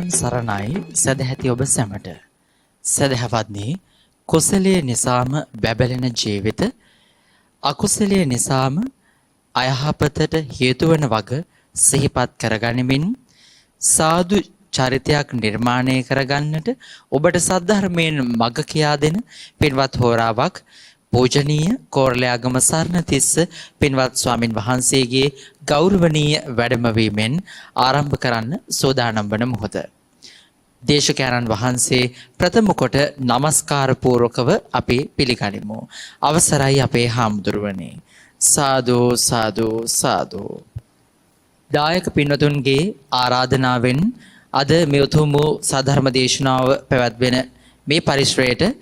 තෙරුවන් සරණයි සදැහැති ඔබ සැමට. සදහැවත්නි, කුසලයේ නිසාම බැබලෙන ජීවිත, අකුසලයේ නිසාම අයහපතට හේතු වන වග සිහිපත් කරගනිමින් සාදු චරිතයක් නිර්මාණය කරගන්නට ඔබට සද්ධර්මයෙන් මඟ කියා දෙන පින්වත් හෝරාවක් පූජනීය කෝරළයාගම සරණතිස්ස පින්වත් ස්වාමින් වහන්සේගේ ගෞරවනීය වැඩමවීමෙන් ආරම්භ කරන්න සූදානම් වන මොහොත. දේශකයන්න් වහන්සේ ප්‍රථම කොට নমස්කාර පූර්වකව අපි පිළිගනිමු. අවසරයි අපේ හාමුදුරුවනේ. සාදු සාදු සාදු. දායක පින්වතුන්ගේ ආරාධනාවෙන් අද මේ උතුම් වූ සාධර්ම දේශනාව පැවැත්වෙන මේ පරිශ්‍රයට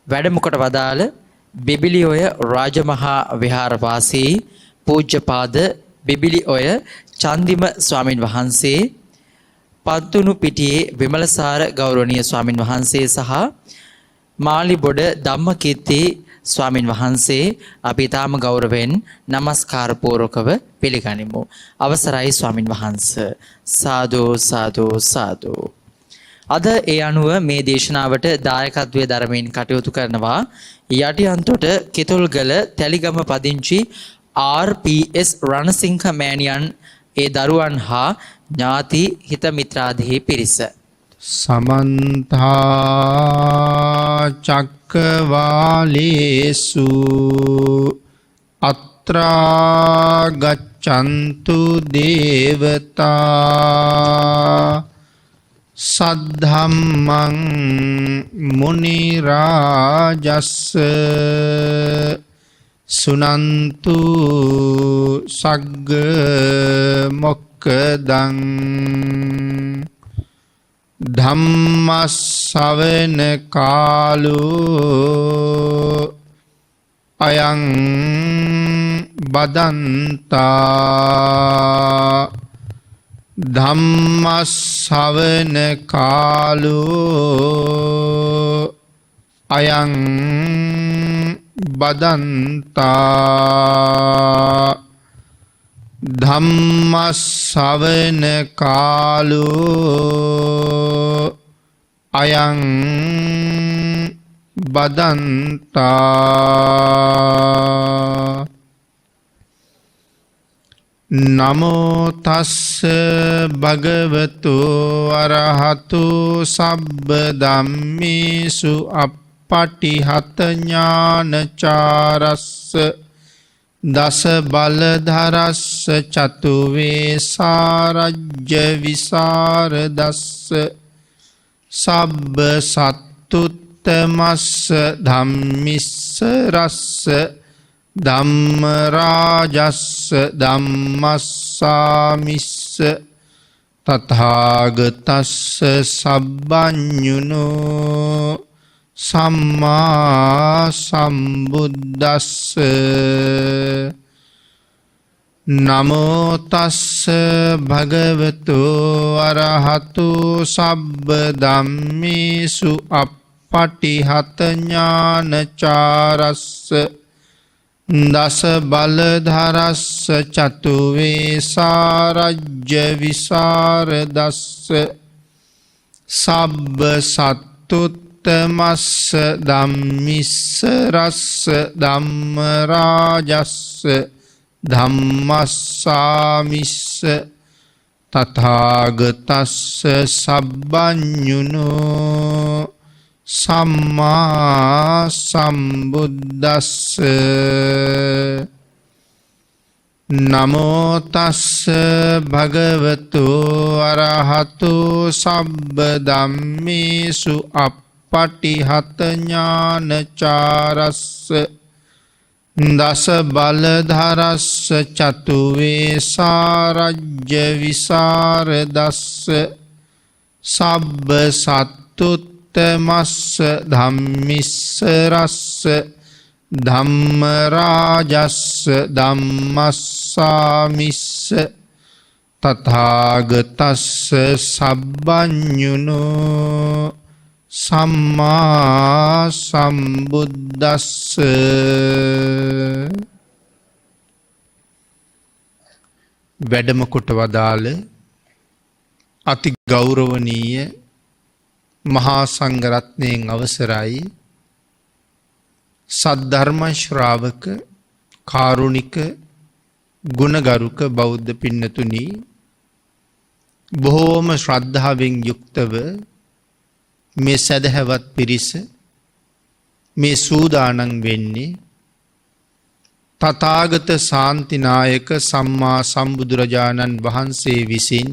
වැඩම කොට වදාළ බිබිලිඔය රාජමහා විහාරවාසී පූජ්‍යපාද බිබිලිඔය චන්දිම ස්වාමින් වහන්සේ, පත්තුණු පිටියේ විමලසාර ගෞරවනීය ස්වාමින් වහන්සේ සහ මාලිබොඩ ධම්මකීර්ති ස්වාමින් වහන්සේ අපි තාම ගෞරවයෙන් নমස්කාර පූර්වකව පිළිගනිමු. අවසරයි ස්වාමින් වහන්සේ. සාදු සාදු සාදු. අද ඒ අනුව මේ දේශනාවට දායකත්වයේ දරමින් කටයුතු කරනවා යටියන්තොට කිතුල්ගල තැලිගම පදිංචි RPS රණසිංහ මෑණියන්, ඒ දරුවන් හා ඥාති හිත මිත්‍රාදී පිරිස. සමන්ත චක්කවාලේසු අත්‍රා ගච්ඡන්තු දේවතා සද්ධම්මං මුනි රාජස්ස සුනන්තු සග්ග මොක්ඛදං ධම්මස්සවන කාලෝ අයං බදන්තා ධම්මස්සවන කාලෝ අයං බදන්තා ධම්මස්සවන කාලෝ අයං බදන්තා. නමෝ තස්ස භගවතු අරහතු සබ්බ ධම්මේසු අප්පටිහත ඥානචාරස්ස දස බලධරස්ස චතු වේසාරජ්‍ය විසරදස්ස සබ්බ සත්තුත්තමස්ස ධම්මිස්ස රස්ස ධම්ම රාජස්ස ධම්මස්සාමිස්ස තථාගතස්ස සබ්බඤුනෝ සම්මා සම්බුද්දස්ස. නමෝ තස්ස භගවතු අරහතු සබ්බ ධම්මේසු අප්පටිහත ඥානචාරස්ස දස බලධරස්ස චතු වේසාරජ්‍ය විසරදස්ස සබ්බ සත්තුත්තමස්ස ධම්මිස්ස රස්ස ධම්ම රාජස්ස ධම්මස්සාමිස්ස තථාගතස්ස සබ්බඤුනෝ සම්මා සම්බුද්දස්ස. නමෝ තස්ස භගවතු අරහතු සබ්බ ධම්මේසු අප්පටිහත ඥානචාරස්ස දස බලධරස්ස චතු වේසාරජ්‍ය විසරදස්ස සබ්බ සත්තුත්තමස්ස ධම්මිස්ස රස්ස ධම්ම රාජස්ස ධම්මස්සාමිස්ස තථාගතස්ස සබ්බඤුනෝ සම්මා සම්බුද්දස්ස. වැඩම කොට වදාළ අති ගෞරවනීය මහා සංඝරත්නයෙන් අවසරයි සද්ධර්ම ශ්‍රාවක කාරුණික ගුණගරුක බෞද්ධ පින්නතුනි බොහෝම ශ්‍රද්ධාවෙන් යුක්තව මේ සදහැවත් පිරිස මේ සූදානම් වෙන්නේ තථාගත ශාන්තිනායක සම්මා සම්බුදුරජාණන් වහන්සේ විසින්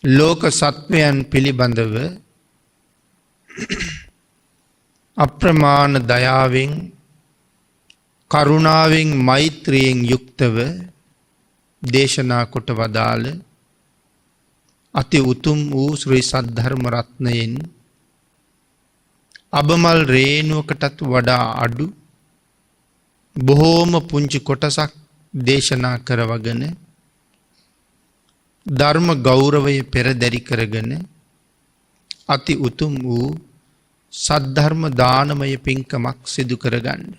ලෝක සත්වයන් පිළිබඳව අප්‍රමාණ දයාවෙන් කරුණාවෙන් මෛත්‍රියෙන් යුක්තව දේශනා කොට වදාළ අති උතුම් වූ ශ්‍රී සද්ධර්ම රත්නයෙන් අබමල් රේණුවකටත් වඩා අඩු බොහෝම පුංචි කොටසක් දේශනා කරවගෙන ධර්ම ගෞරවය පෙරදැරි කරගෙන අති උතුම් වූ සද්ධර්ම දානමය පින්කමක් සිදු කරගන්න.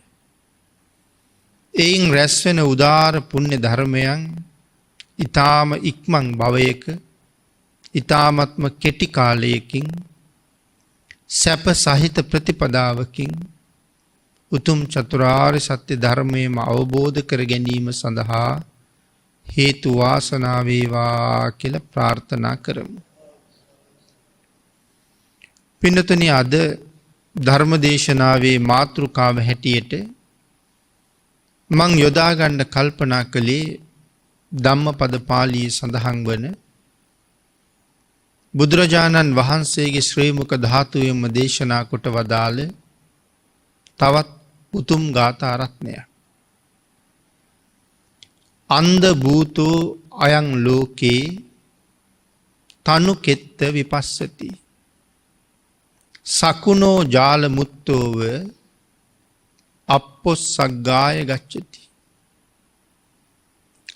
එයින් රැස්වෙන උදාර පුණ්‍ය ධර්මයන් ඊ타ම ඉක්මන් භවයක ඊ타මත්ම කෙටි කාලයකින් සැප සහිත ප්‍රතිපදාවකින් උතුම් චතුරාර්ය සත්‍ය ධර්මයම අවබෝධ කර ගැනීම සඳහා හේතු වාසනා වේවා කියලා ප්‍රාර්ථනා කරමු. පින්නතුනි අද ධර්ම දේශනාවේ මාතෘකාව හැටියට මං යොදා ගන්න කල්පනා කළේ ධම්මපද පාළියේ සඳහන් වන බුදුරජාණන් වහන්සේගේ ශ්‍රී මුඛ ධාතුවෙන්ම දේශනා කොට වදාළ තවත් උතුම් ගාථා රත්නයක්. අන්ධ භූතෝ අයං ලෝකේ තනු කෙත්ත විපස්සති සකුණෝ ජාල මුත්තෝව අපොස්සග්ගාය ගච්ඡති.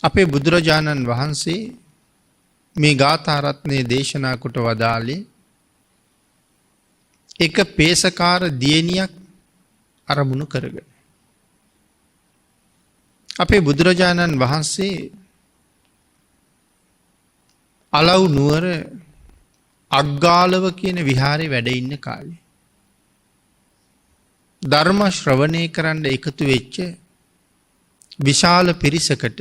අපේ බුදුරජාණන් වහන්සේ මේ ගාථා රත්නයේ දේශනා කොට වදාළේ එක පේසකාර දියණියක් අරමුණු කරගෙන. අපේ බුදුරජාණන් වහන්සේ අලව් නුවර අග්ගාලව කියන විහාරේ වැඩ ඉන්න කාලේ ධර්ම ශ්‍රවණය කරන්න එකතු වෙච්ච විශාල පිරිසකට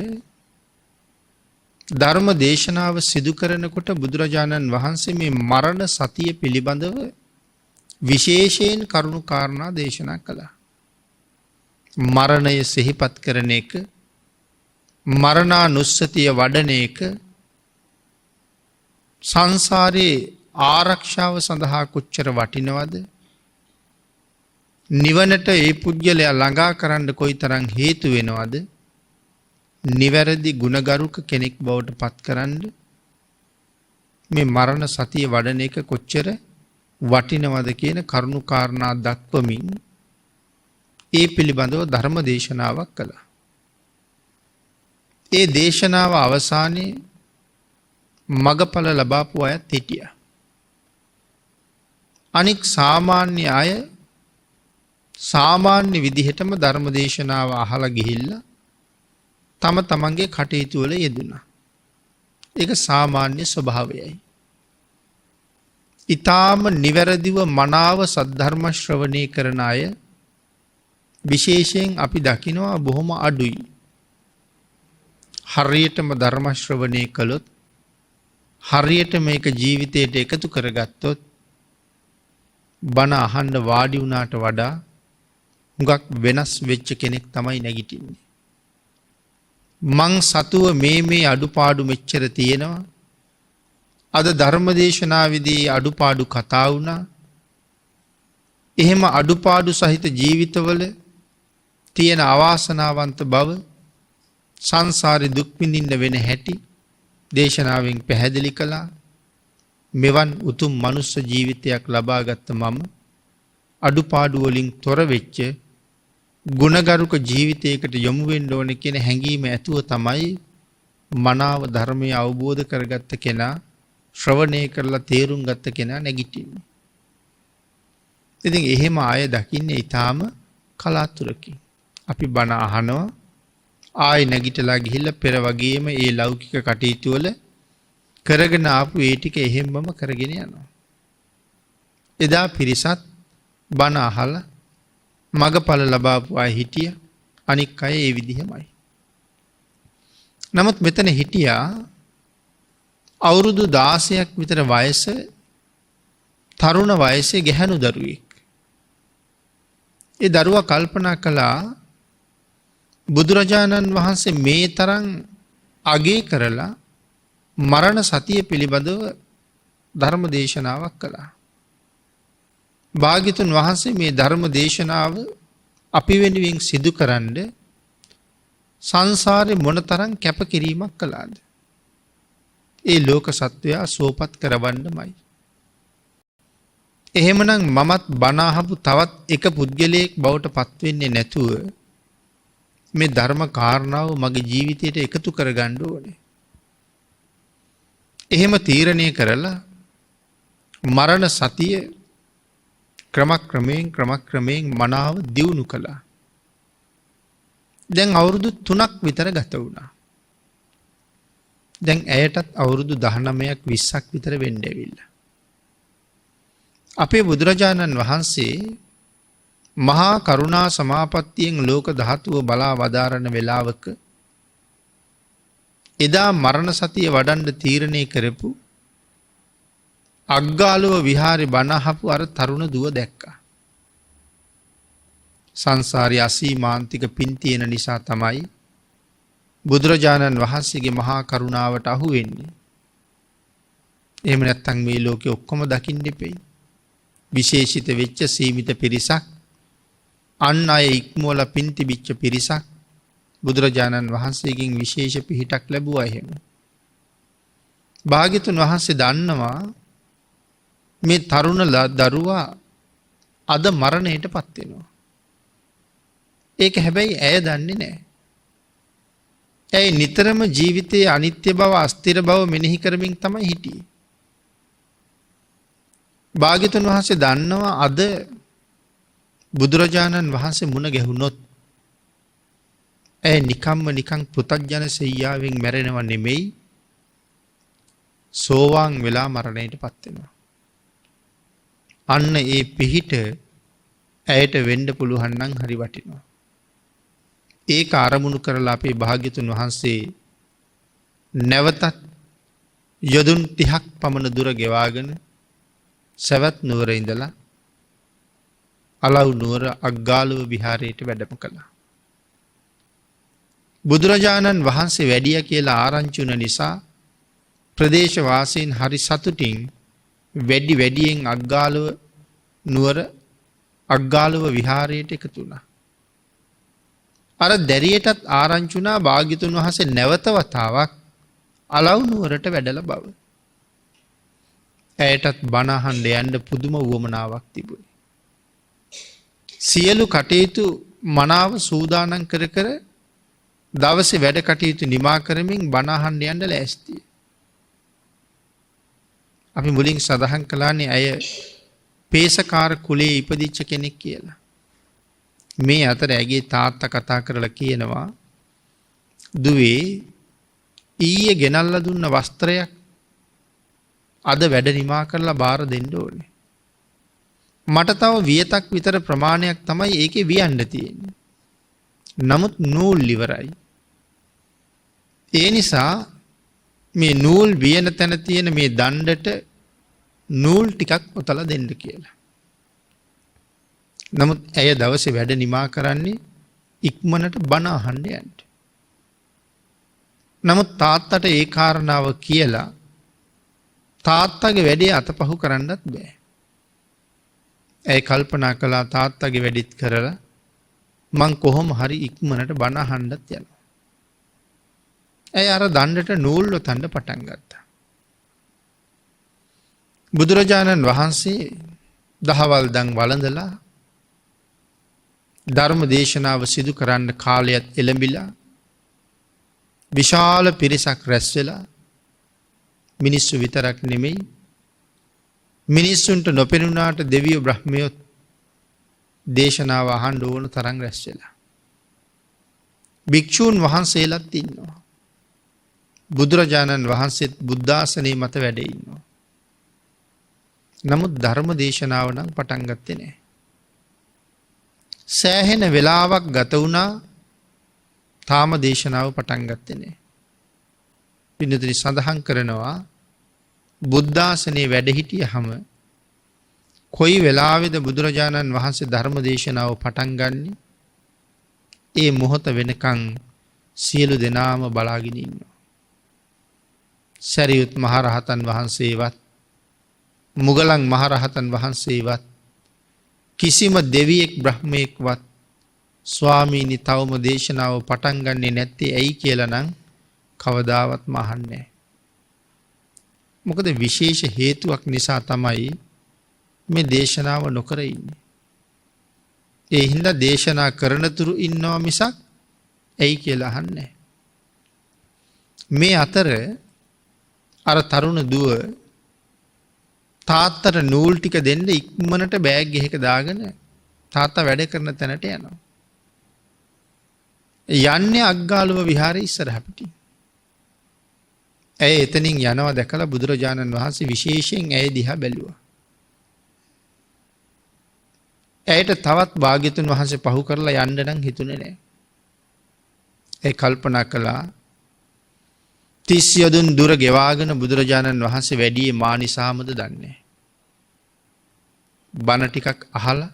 ධර්ම දේශනාව සිදු කරනකොට බුදුරජාණන් වහන්සේ මේ මරණ සතිය පිළිබඳව විශේෂයෙන් කරුණු කාරණා දේශනා කළා. මරණය සිහිපත් කරන එක, මරණානුස්සතිය වඩන එක සංසාරේ ආරක්ෂාව සඳහා කොච්චර වටිනවද? නිවනට ඒ පුජ්‍යලයා ළඟා කරන්න කොයිතරම් හේතු වෙනවද? නිවැරදි ගුණගරුක කෙනෙක් බවට පත් කරන්න මේ මරණ සතිය වඩන එක කොච්චර වටිනවද කියන කරුණු කාරණා දක්වමින් ඒ පිළිබඳව ධර්ම දේශනාවක් කළා. ඒ දේශනාව අවසානයේ මගඵල ලබාපු අයත් හිටියා. අනික් සාමාන්‍ය අය සාමාන්‍ය විදිහටම ධර්ම දේශනාව අහලා ගිහිල්ලා තම තමන්ගේ කටයුතු වල යෙදුණා. ඒක සාමාන්‍ය ස්වභාවයයි. ඊටාම නිවැරදිව මනාව සද්ධර්ම ශ්‍රවණය කරන අය විශේෂයෙන් අපි දකිනවා බොහොම අඩුයි. හරියටම ධර්ම ශ්‍රවණය කළොත් හරියට මේක ජීවිතයට එකතු කරගත්තොත් බණ අහන්න වාඩි වුණාට වඩා හුඟක් වෙනස් වෙච්ච කෙනෙක් තමයි නැගිටින්නේ. මං සතුව මේ අඩුපාඩු මෙච්චර තියෙනවා. අද ධර්මදේශනාවේදී අඩුපාඩු කතා වුණා. එහෙම අඩුපාඩු සහිත ජීවිතවල තියෙන අවාසනාවන්ත බව සංසාරේ දුක් විඳින්න වෙන හැටි දේශනාවෙන් පැහැදිලි කළා. මෙවන් උතුම් මනුස්ස ජීවිතයක් ලබාගත් මම අඩුපාඩු වලින් තොර වෙච්ච ගුණගරුක ජීවිතයකට යොමු වෙන්න ඕන කියන හැඟීම ඇතුව තමයි මනාව ධර්මය අවබෝධ කරගත්ත කෙනා ශ්‍රවණය කරලා තේරුම් ගත්ත කෙනා නැගිටින්නේ. ඉතින් එහෙම ආය දකින්නේ ඊටාම කලාතුරකින්. අපි බණ අහනවා ආය නැගිටලා ගිහිල්ලා පෙර වගේම ඒ ලෞකික කටයුතු වල කරගෙන ආපු ඒ ටික එහෙම්මම කරගෙන යනවා. එදා පිරිසත් බණ අහලා මගඵල ලබාපු අය හිටිය, අනික් අය ඒ විදිහමයි. නමුත් මෙතන හිටියා අවුරුදු 16ක් විතර වයස තරුණ වයසේ ගැහැණු දරුවෙක්. ඒ දරුවා කල්පනා කළා බුදුරජාණන් වහන්සේ මේ තරම් අගය කරලා මරණ සතිය පිළිබඳව ධර්ම දේශනාවක් කළා. භාග්‍යතුන් වහන්සේ මේ ධර්ම දේශනාව අපි වෙනුවෙන් සිදු කරන්න සංසාරේ මොනතරම් කැපකිරීමක් කළාද? ඒ ලෝක සත්වයා සුවපත් කරවන්නමයි. එහෙමනම් මමත් බණ අහපු තවත් එක පුද්ගලයෙක් බවට පත් වෙන්නේ නැතුව මේ ධර්ම කාරණාව මගේ ජීවිතයට එකතු කරගන්න ඕනේ. එහෙම තීරණය කරලා මරණ සතිය ක්‍රමක්‍රමයෙන් මනාව දියුණු කළා. දැන් අවුරුදු 3ක් විතර ගත වුණා. දැන් ඇයටත් අවුරුදු 19ක් 20ක් විතර වෙන්න ඇවිල්ලා. අපේ බුදුරජාණන් වහන්සේ මහා කරුණා සමාපත්තියෙන් ලෝක ධාතුව බලා වදාරන වෙලාවක එදා මරණ සතිය වඩන්න තීරණය කරපු අග්ගාලුව විහාරේ බණ අහපු අර තරුණ දුව දැක්කා. සංසාරයේ අසීමාන්තික පින් තියෙන නිසා තමයි බුදුරජාණන් වහන්සේගේ මහා කරුණාවට අහු වෙන්නේ. එහෙම නැත්නම් මේ ලෝකේ ඔක්කොම දකින්න දෙපෙයි. විශේෂිත වෙච්ච සීමිත පිරිසක්, අන් අය ඉක්මවලා පින් තිබිච්ච පිරිසක් බුදුරජාණන් වහන්සේගෙන් විශේෂ පිහිටක් ලැබුවා. එහෙම භාග්‍යතුන් වහන්සේ දන්නවා මේ තරුණ දරුවා අද මරණයටපත් වෙනවා. ඒක හැබැයි ඇය දන්නේ නැහැ. ඇයි නිතරම ජීවිතයේ අනිත්‍ය බව, අස්තිර බව මෙනෙහි කරමින් තමයි හිටියේ. භාග්‍යතුන් වහන්සේ දන්නවා අද බුදුරජාණන් වහන්සේ මුණ ගැහුනොත් ඇය නිකන් පෘථග්ජන සෙයියාවෙන් මැරෙනව නෙමෙයි, සෝවාන් වෙලා මරණයටපත් වෙනවා. අන්න ඒ පිහිට ඇයට වෙන්න පුළුවන් නම් හරි වටිනවා. ඒක අරමුණු කරලා අපේ භාග්‍යතුන් වහන්සේ නැවතත් යොදුන් 30ක් පමණ දුර ගෙවාගෙන සවැත් නුවර ඉඳලා අලව් නුවර අග්ගාලුව විහාරයට වැඩම කළා. බුදුරජාණන් වහන්සේ වැඩිය කියලා ආරංචි වුණ නිසා ප්‍රදේශ වාසීන් හරි සතුටින් වැඩියෙන් අග්ගාලුව නුවර අග්ගාලුව විහාරයට එකතු වුණා. අර දැරියටත් ආරංචි වුණා භාග්‍යතුන් වහන්සේ නැවත වතාවක් අලව් නුවරට වැඩලා බව. ඇයටත් බණ අහන්න යන්න පුදුම උවමනාවක් තිබුණේ. සියලු කටයුතු මනාව සූදානම් කර දවසේ වැඩ කටයුතු නිමා කරමින් බණ අහන්න යන්න ලෑස්තියි. අපි මුලින් සඳහන් කළානේ අය පේසකාර කුලයේ ඉපදිච්ච කෙනෙක් කියලා. මේ අතර ඇගේ තාත්තා කතා කරලා කියනවා, දුවේ ඊයේ ගෙනල්ලා දුන්න වස්ත්‍රයක් අද වැඩ නිමා කරලා බාර දෙන්න ඕනේ. මට තව වියතක් විතර ප්‍රමාණයක් තමයි ඒකේ වියන්න තියෙන්නේ. නමුත් නූල් ඉවරයි. ඒ නිසා මේ නූල් වියන තැන තියෙන මේ දණ්ඩට නූල් ටිකක් ඔතලා දෙන්න කියලා. නමුත් ඇය දවසේ වැඩ නිමා කරන්නේ ඉක්මනට බණ අහන්න යන්න. නමුත් තාත්තට ඒ කාරණාව කියලා තාත්තගේ වැඩේ අතපහු කරන්නත් බෑ. ඇය කල්පනා කළා තාත්තගේ වැඩිත් කරලා මං කොහොම හරි ඉක්මනට බණ අහන්නත් යනවා. ඇය අර දණ්ඩට නූල් ඔතන්න පටන් ගත්තා. බුදුරජාණන් වහන්සේ දහවල් දන් වළඳලා ධර්ම දේශනාව සිදු කරන්න කාලයත් එළඹිලා විශාල පිරිසක් රැස් වෙලා මිනිස්සු විතරක් නෙමෙයි මිනිස්සුන්ට නොපෙනුනාට දෙවියෝ බ්‍රහ්මයෝ දේශනාව අහන්න ඕන තරම් රැස් වෙලා. භික්ෂූන් වහන්සේලාත් ඉන්නවා. බුදුරජාණන් වහන්සේත් බුද්ධාසනයේ මත වැඩ ඉන්නවා. නමුත් ධර්ම දේශනාව නම් පටන් ගත්තේ නැහැ. සෑහෙන වෙලාවක් ගත වුණා තාම දේශනාව පටන් ගත්තේ නැහැ. පින්නතුනි සඳහන් කරනවා බුද්ධාසනයේ වැඩ හිටියහම කොයි වෙලාවේද බුදුරජාණන් වහන්සේ ධර්ම දේශනාව පටන් ගන්නේ? ඒ මොහොත වෙනකන් සියලු දෙනාම බලාගෙන ඉන්නවා. සරියුත් මහරහතන් වහන්සේවත් මුගලන් මහරහතන් වහන්සේවත් කිසිම දෙවියෙක් බ්‍රහ්මයෙක්වත් ස්වාමීනි තවම දේශනාව පටන් ගන්නේ නැත්තේ ඇයි කියලා නම් කවදාවත් අහන්නේ නැහැ. මොකද විශේෂ හේතුවක් නිසා තමයි මේ දේශනාව නොකර ඉන්නේ. ඒ හින්දා දේශනා කරන තුරු ඉන්නවා මිසක් ඇයි කියලා අහන්නේ නැහැ. මේ අතර අර තරුණ දුව තාත්තට නූල් ටික දෙන්න ඉක්මනට බෑග් එකක දාගෙන තාත්තා වැඩ කරන තැනට යනවා. යන්නේ අග්ගාලුව විහාරයේ ඉස්සරහ පිටින්. ඇය එතනින් යනවා දැකලා බුදුරජාණන් වහන්සේ විශේෂයෙන් ඇය දිහා බැලුවා. ඇයට තවත් භාග්‍යතුන් වහන්සේ පහු කරලා යන්න නම් හිතුනේ නැහැ. ඒ කල්පනා කළා 30 යොදුන් දුර ගෙවාගෙන බුදුරජාණන් වහන්සේ වැඩියේ මා නිසාමද දන්නේ. බණ ටිකක් අහලා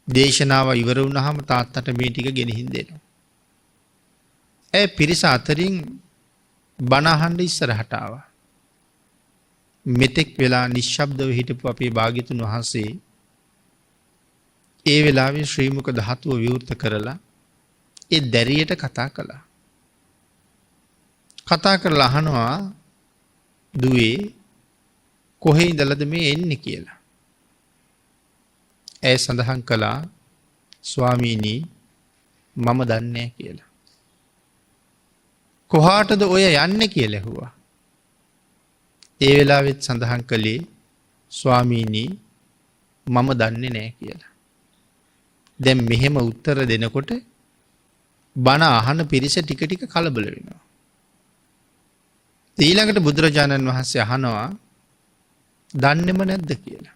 දේශනාව ඉවර වුණාම තාත්තට මේ ටික ගෙනihin දෙනවා. ඒ පිරිස අතරින් බණ අහන්න ඉස්සරහට ආවා. මෙතෙක් වෙලා නිශ්ශබ්දව හිටපු අපේ භාග්‍යතුන් වහන්සේ ඒ වෙලාවේ ශ්‍රී මුක ධාතුව විවෘත කරලා ඒ දැරියට කතා කළා. කතා කරලා අහනවා දුවේ කොහේ ඉඳලාද මේ එන්නේ කියලා. ඇය සඳහන් කළා ස්වාමීනි මම දන්නේ නැහැ කියලා. කොහාටද ඔය යන්නේ කියලා ඇහුවා. ඒ වෙලාවෙත් සඳහන් කළේ ස්වාමීනි මම දන්නේ නැහැ කියලා. දැන් මෙහෙම උත්තර දෙනකොට බණ අහන පිරිස ටික ටික කලබල වෙනවා. ඊළඟට බුදුරජාණන් වහන්සේ අහනවා දන්නේම නැද්ද කියලා.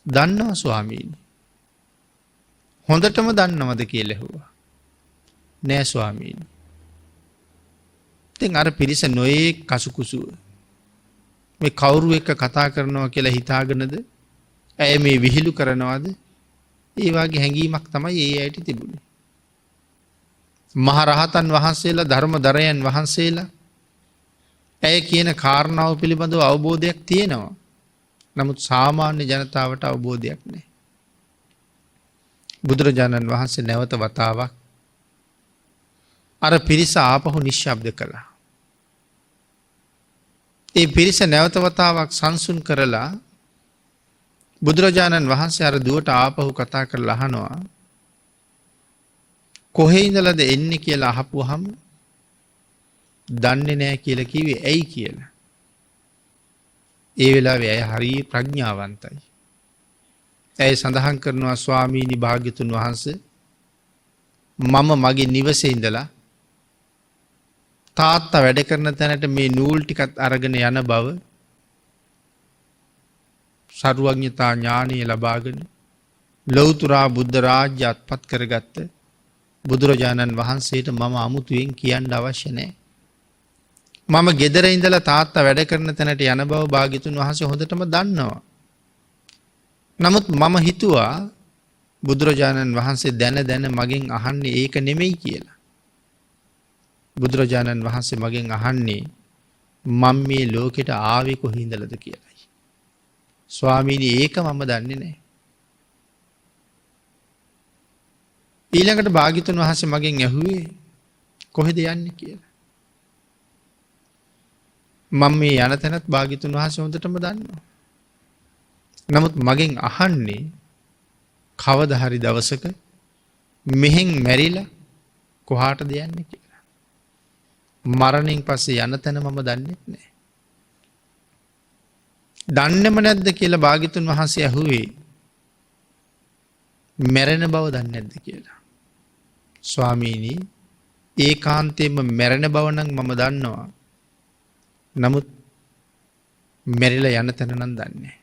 දන්නවා ස්වාමීනි. හොඳටම දන්නවද කියලා ඇහුවා. නෑ ස්වාමීනි. ඉතින් අර පිරිස නොයේ කසුකුසුව මේ කවුරු එක්ක කතා කරනවා කියලා හිතාගෙනද ඇය මේ විහිළු කරනවද? ඒ වගේ හැඟීමක් තමයි ඒ ඇයට තිබුණේ. මහරහතන් වහන්සේලා ධර්මදරයන් වහන්සේලා ඇය කියන කාරණාව පිළිබඳව අවබෝධයක් තියෙනවා. නමුත් සාමාන්‍ය ජනතාවට අවබෝධයක් නැහැ. බුදුරජාණන් වහන්සේ නැවත වතාවක් අර පිරිස ආපහු නිශ්ශබ්ද කළා. ඒ පිරිස නැවත වතාවක් සංසුන් කරලා බුදුරජාණන් වහන්සේ අර දුවට ආපහු කතා කරලා අහනවා කොහේ ඉඳලාද එන්නේ කියලා අහපුවාම දන්නේ නැහැ කියලා කිව්වේ ඇයි කියලා. ඒ වෙලාවේ ඇය හරිය ප්‍රඥාවන්තයි. ඇය සඳහන් කරනවා ස්වාමීනි භාග්‍යතුන් වහන්සේ මම මගේ නිවසේ ඉඳලා තාත්තා වැඩ කරන තැනට මේ නූල් ටිකත් අරගෙන යන බව සර්වඥතා ඥානය ලබාගෙන ලෞතුරා බුද්ධ රාජ්‍ය අත්පත් කරගත්ත බුදුරජාණන් වහන්සේට මම අමුතුවෙන් කියන්න අවශ්‍ය නැහැ. මම ගෙදර ඉඳලා තාත්තා වැඩ කරන තැනට යන බව භාග්‍යතුන් වහන්සේ හොඳටම දන්නවා. නමුත් මම හිතුවා බුදුරජාණන් වහන්සේ දැන මගෙන් අහන්නේ ඒක නෙමෙයි කියලා. බුදුරජාණන් වහන්සේ මගෙන් අහන්නේ මම මේ ලෝකෙට ආවේ කොහේඳලද කියලායි. ස්වාමීනි ඒක මම දන්නේ නැහැ. ඊළඟට භාග්‍යතුන් වහන්සේ මගෙන් ඇහුවේ කොහෙද යන්නේ කියලා. මම මේ යන තැනත් භාග්‍යතුන් වහන්සේ හොඳටම දන්නවා. නමුත් මගෙන් අහන්නේ කවදා හරි දවසක මෙහෙන් මැරිලා කොහාටද යන්නේ කියලා. මරණයෙන් පස්සේ යන තැන මම දන්නේ නැහැ. දන්නේම නැද්ද කියලා භාග්‍යතුන් වහන්සේ ඇහුවේ මැරෙන බව දන්නේ නැද්ද කියලා. ස්වාමීනි ඒකාන්තයෙන්ම මැරෙන බව නම් මම දන්නවා. නමුත් මැරිලා යන තැන නම් දන්නේ නැහැ.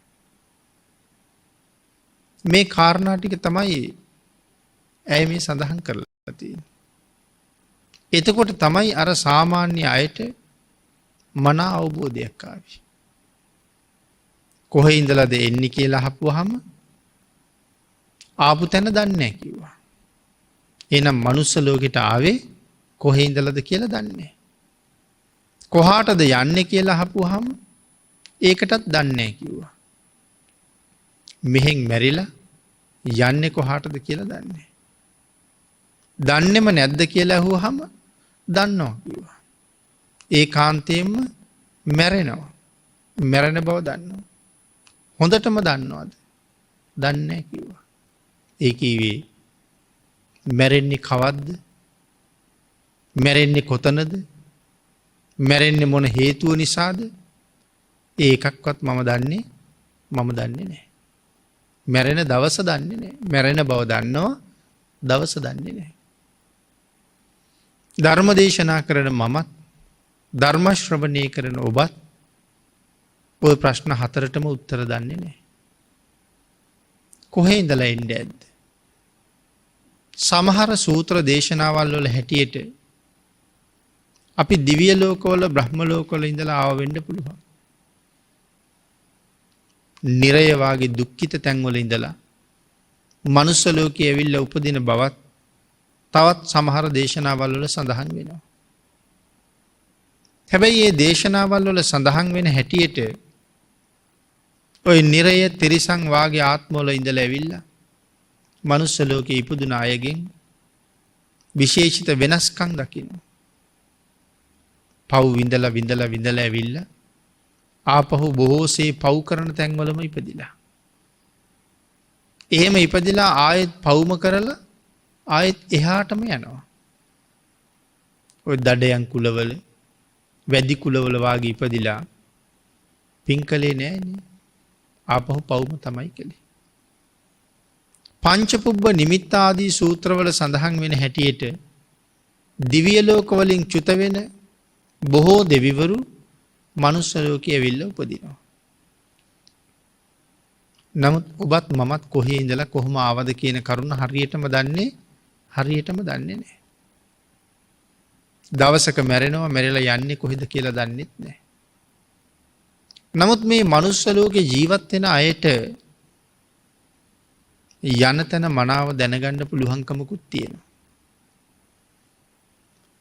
මේ කාරණා ටික තමයි ඇය මේ සඳහන් කරලා තියෙන්නේ. එතකොට තමයි අර සාමාන්‍ය අයට මනා අවබෝධයක් ආවේ. කොහේ ඉඳලාද එන්නේ කියලා අහපුවාම ආපු තැන දන්නේ නැහැ කිව්වා. එහෙනම් මනුස්ස ලෝකෙට ආවේ කොහේ ඉඳලාද කියලා දන්නේ නැහැ. කොහාටද යන්නේ කියලා අහපුවාම ඒකටත් දන්නේ නැහැ කිව්වා. මෙහෙන් මැරිලා යන්නේ කොහාටද කියලා දන්නේ නැහැ. දන්නේම නැද්ද කියලා අහුවාම දන්නවා කිව්වා. ඒකාන්තයෙන්ම මැරෙනවා. මැරෙන බව දන්නවා. හොඳටම දන්නවද? දන්නේ නැහැ කිව්වා. ඒ කිව්වේ මැරෙන්නේ කවද්ද? මැරෙන්නේ කොතනද? මැරෙන්නේ මොන හේතුව නිසාද? ඒකක්වත් මම දන්නේ නැහැ. මැරෙන දවස දන්නේ නැහැ. මැරෙන බව දන්නවා. දවස දන්නේ නැහැ. ධර්ම දේශනා කරන මමත් ධර්ම ශ්‍රවණය කරන ඔබත් ඔය ප්‍රශ්න හතරටම උත්තර දන්නේ නැහැ. කොහේ ඉඳලා එන්නේ ඇද්ද? සමහර සූත්‍ර දේශනාවල් වල හැටියට අපි දිව්‍ය ලෝකවල බ්‍රහ්ම ලෝකවල ඉඳලා ආව වෙන්න පුළුවන්. නිරය වාගේ දුක්ඛිත තැන්වල ඉඳලා මනුස්ස ලෝකයේ ඇවිල්ලා උපදින බවත් තවත් සමහර දේශනාවල් වල සඳහන් වෙනවා. හැබැයි මේ දේශනාවල් වල සඳහන් වෙන හැටියට ඔය නිරය තිරිසන් වාගේ ආත්මවල ඉඳලා ඇවිල්ලා මනුස්ස ලෝකයේ ඉපදුන අයගෙන් විශේෂිත වෙනස්කම් දකින්න. පව් විඳලා ඇවිල්ලා ආපහු බොහෝසේ පව් කරන තැන්වලම ඉපදිලා. එහෙම ඉපදිලා ආයෙත් පව්ම කරලා ආයෙත් එහාටම යනවා. ඔය දඩයන් කුලවල වැඩි කුලවල වාගේ ඉපදිලා පින් කලේ නෑනේ. ආපහු පව්ම තමයි කළේ. පංචපුබ්බ නිමිත්ත ආදී සූත්‍රවල සඳහන් වෙන හැටියට දිව්‍ය ලෝක වලින් චුත වෙන බොහෝ දෙවිවරු මනුස්ස ලෝකයේ ඇවිල්ලා උපදිනවා. නමුත් ඔබත් මමත් කොහේ ඉඳලා කොහොම ආවද කියන කරුණ හරියටම දන්නේ නැහැ. දවසක මැරෙනවා, මැරිලා යන්නේ කොහෙද කියලා දන්නෙත් නැහැ. නමුත් මේ මනුස්ස ලෝකේ ජීවත් වෙන අයට යන තැන මනාව දැනගන්න පුළුවන්කමකුත් තියෙනවා.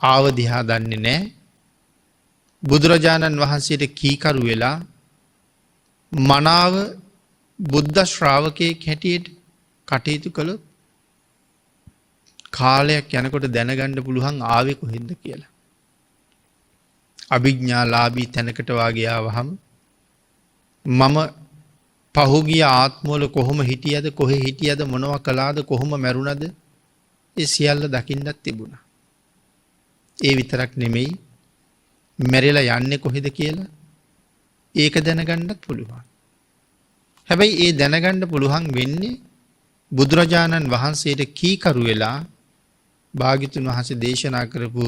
ආව දිහා දන්නේ නැහැ. බුදුරජාණන් වහන්සේට කීකරු වෙලා මනාව බුද්ධ ශ්‍රාවකයෙක් හැටියට කටයුතු කළොත් කාලයක් යනකොට දැනගන්න පුළුවන් ආවේ කොහෙන්ද කියලා. අභිඥාලාභී තැනකට වාගේ ආවහම මම පහුගිය ආත්මවල කොහොම හිටියද, කොහේ හිටියද, මොනවා කළාද, කොහොම මැරුණද, ඒ සියල්ල දකින්නත් තිබුණා. ඒ විතරක් නෙමෙයි මැරිලා යන්නේ කොහෙද කියලා ඒක දැනගන්නත් පුළුවන්. හැබැයි ඒ දැනගන්න පුළුවන් වෙන්නේ බුදුරජාණන් වහන්සේට කීකරු වෙලා භාග්‍යතුන් වහන්සේ දේශනා කරපු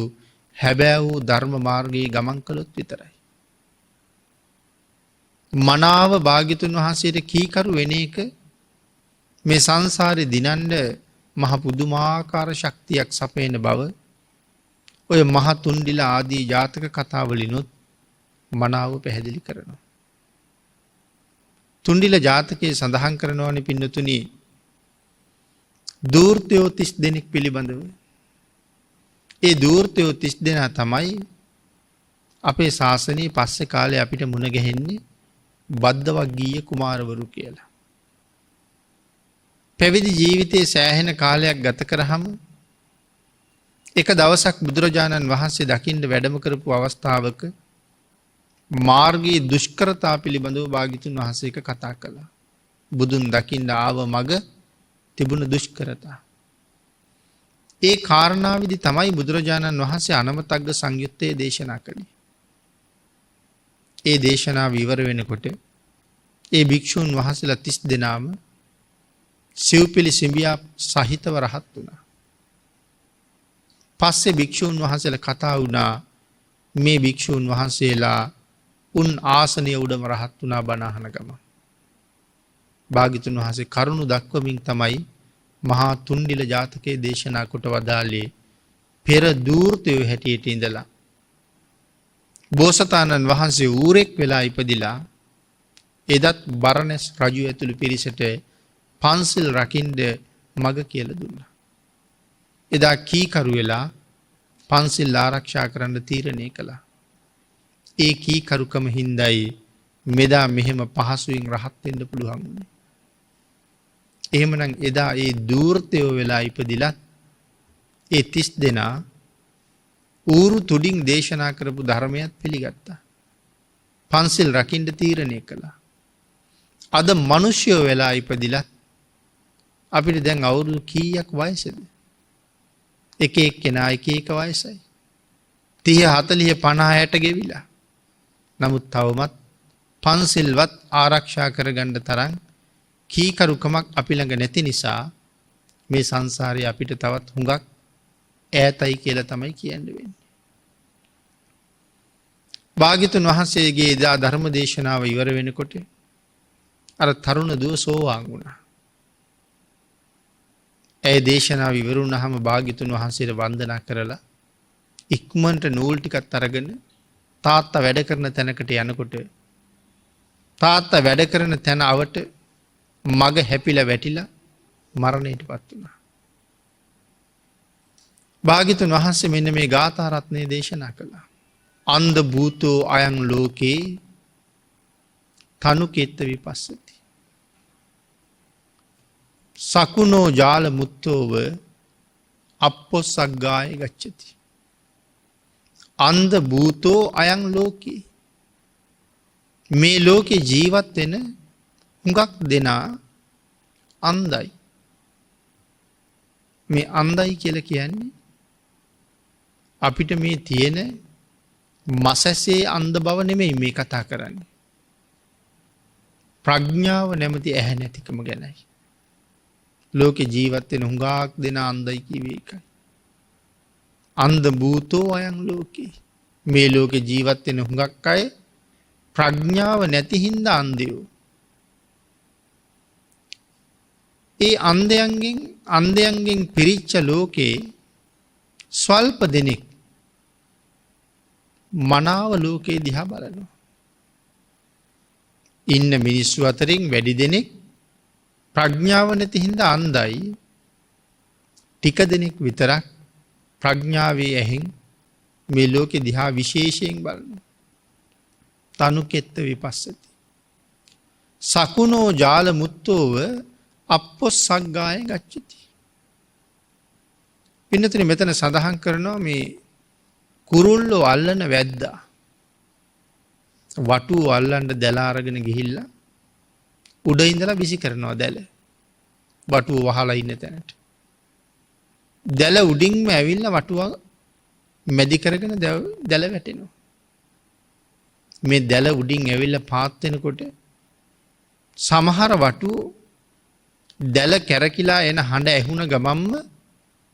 හැබෑ වූ ධර්ම මාර්ගයේ ගමන් කළොත් විතරයි. මනාව භාග්‍යතුන් වහන්සේට කීකරු වෙන එක මේ සංසාරේ දිනන්න මහ පුදුමාකාර ශක්තියක් සපයන බව ඔය මහ තුන්ඩිල ආදී ජාතක කතාවලිනුත් මනාව පැහැදිලි කරනවා. තුන්ඩිල ජාතකයේ සඳහන් කරනවානේ පින්නතුනි, දූර්තයෝ 30 දෙනෙක් පිළිබඳව. ඒ දූර්තයෝ 30 දෙනා තමයි අපේ ශාසනයේ පස්සේ කාලේ අපිට මුණ ගැහෙන්නේ බද්දවග්ගීය කුමාරවරු කියලා. පැවිදි ජීවිතයේ සෑහෙන කාලයක් ගත කරාම එක දවසක් බුදුරජාණන් වහන්සේ දකින්න වැඩම කරපු අවස්ථාවක මාර්ගයේ දුෂ්කරතා පිළිබඳව භාග්‍යතුන් වහන්සේ කතා කළා. බුදුන් දකින්න ආව මග තිබුණ දුෂ්කරතා. ඒ කාරණාවේදී තමයි බුදුරජාණන් වහන්සේ අනමතග්ග සංයුත්තේ දේශනා කළේ. ඒ දේශනාව ඉවර වෙනකොට ඒ භික්ෂුන් වහන්සේලා 30 දෙනාම සිව්පිලි සිඹියා සහිතව රහත් වුණා. පස්සේ භික්ෂූන් වහන්සේලා කතා වුණා මේ භික්ෂූන් වහන්සේලා උන් ආසනය උඩම රහත් වුණා බණ අහන ගම. භාග්‍යතුන් වහන්සේ කරුණු දක්වමින් තමයි මහා තුන්ඩිල ජාතකයේ දේශනා කොට වදාළේ පෙර දූර්තයෝ හැටියට ඉඳලා බෝසතාණන් වහන්සේ ඌරෙක් වෙලා ඉපදිලා එදත් බරණැස් රජු ඇතුළු පිරිසට පන්සිල් රකින්ඩ මග කියල දුන්නා. එදා කීකරු වෙලා පන්සිල් ආරක්ෂා කරන්න තීරණය කළා. ඒ කීකරුකම හින්දයි මෙදා මෙහෙම පහසුවෙන් රහත්වෙන්ඩ පුළුවන් වුණේ. එහෙමනම් එදා ඒ දූර්තයෝ වෙලා ඉපදිලත් ඒ 30 දෙනා ඌරු තුඩින් දේශනා කරපු ධර්මයත් පිළිගත්තා. පන්සිල් රකින්ඩ තීරණය කළා. අද මනුෂ්‍යයෝ වෙලා ඉපදිලත් අපිට දැන් අවුරුදු කීයක් වයසද? එක එක්කෙනා එක එක වයසයි. 30 40 50 60 ගෙවිලා. නමුත් තවමත් පන්සිල්වත් ආරක්ෂා කරගන්න තරම් කීකරුකමක් අපි ළඟ නැති නිසා මේ සංසාරේ අපිට තවත් හුඟක් ඈතයි කියලා තමයි කියන්න වෙන්නේ. භාග්‍යතුන් වහන්සේගේ එදා ධර්ම දේශනාව ඉවර වෙනකොට අර තරුණ දුව සෝවාන් වුණා. ඒ දේශනාව ඉවර වුණාම භාග්‍යතුන් වහන්සේට වන්දනා කරලා ඉක්මනට නූල් ටිකක් අරගෙන තාත්තා වැඩ කරන තැනකට යනකොට තාත්තා වැඩ කරන තැන අවට මග හැපිලා වැටිලා මරණයටපත් වුණා. භාග්‍යතුන් වහන්සේ මෙන්න මේ ගාථා රත්නය දේශනා කළා. අන්ධ භූතෝ අයං ලෝකේ තනුකෙත්ත විපස්සති. සකුණෝ ජාල මුත්තෝව අප්පොස්සග්ගාය ගච්ඡති. අන්ධ භූතෝ අයං ලෝකේ මේ ලෝකේ ජීවත් වෙන හුඟක් දෙනා අන්ධයි. මේ අන්ධයි කියලා කියන්නේ අපිට මේ තියෙන මසසේ අන්ධ බව නෙමෙයි මේ කතා කරන්නේ. ප්‍රඥාව නැමැති ඇහැ නැතිකම ගැනයි. ලෝකේ ජීවත් වෙන හුඟක් දෙනා අන්ධයි කියවේ එකයි. අන්ධ භූතෝ අයං ලෝකේ මේ ලෝකේ ජීවත් වෙන හුඟක් අය ප්‍රඥාව නැති හින්දා අන්ධයෝ. ඒ අන්ධයන්ගෙන් පිරිච්ච ලෝකේ ස්වල්ප දෙනෙක් මනාව ලෝකේ දිහා බලනවා. ඉන්න මිනිස්සු අතරින් වැඩි දෙනෙක් ප්‍රඥාව නැති හින්දා අන්ධයි. ටික දෙනෙක් විතරක් ප්‍රඥාවේ ඇහෙන් මේ ලෝකේ දිහා විශේෂයෙන් බලනවා. තනුකෙත්ත විපස්සති. සකුණෝ ජාල මුත්තෝව අප්පොස්සග්ගාය ගච්ඡති. පින්නතුනි මෙතන සඳහන් කරනවා මේ කුරුල්ලෝ අල්ලන වැද්දා වටුව අල්ලන්න දැල අරගෙන ගිහිල්ලා උඩ ඉඳලා විසි කරනවා දැල. වටුව වහලා ඉන්න තැනට. දැල උඩින්ම ඇවිල්ලා වටුව මැදි කරගෙන දැල වැටෙනවා. මේ දැල උඩින් ඇවිල්ලා පාත් වෙනකොට සමහර වටුව දැල කැරකිලා එන හඬ ඇහුණ ගමම්ම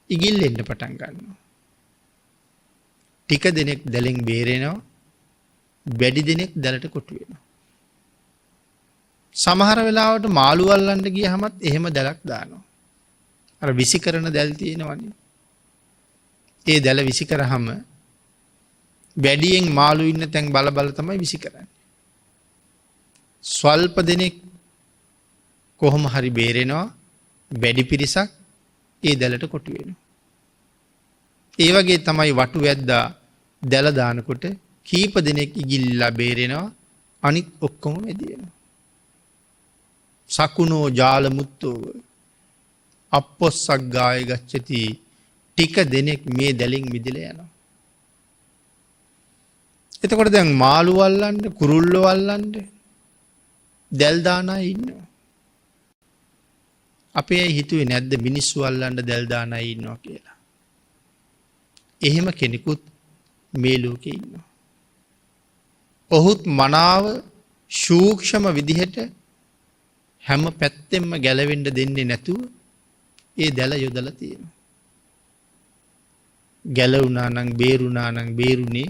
ඉගිල්ලෙන්න පටන් ගන්නවා. ටික දෙනෙක් දැලෙන් බේරෙනවා. වැඩි දෙනෙක් දැලට කොටු වෙනවා. සමහර වෙලාවට මාළු අල්ලන්න ගියහමත් එහෙම දැලක් දානවා. අර විසි කරන දැල් තියෙනවනේ. ඒ දැල විසි කරාම වැඩියෙන් මාළු ඉන්න තැන් බල බල තමයි විසි කරන්නේ. ස්වල්ප දෙනෙක් කොහොම හරි බේරෙනවා. වැඩි පිරිසක් ඒ දැලට කොටු වෙනවා. ඒ වගේ තමයි වටු වැද්දා දැල දානකොට කීප දෙනෙක් ඉගිල්ලා බේරෙනවා. අනිත් ඔක්කොම වැදිනවා. සකුණෝ ජාල මුත්තෝව අප්පොස්සග්ගාය ගච්ඡති. ටික දෙනෙක් මේ දැලින් මිදලා යනවා. එතකොට දැන් මාළු අල්ලන්න කුරුල්ලෝ අල්ලන්න දැල් දාන අය ඉන්නවා. අපේ අය හිතුවේ නැද්ද මිනිස්සු අල්ලන්න දැල් දාන අය ඉන්නවා කියලා. එහෙම කෙනෙකුත් මේ ලෝකේ ඉන්නවා. ඔහුත් මනාව සූක්ෂම විදිහට හැම පැත්තෙම ගැලවෙන්න දෙන්නේ නැතුව ඒ දැල යොදලා තියෙනවා. ගැලවුණා නම් බේරුණා නම් බේරුණේ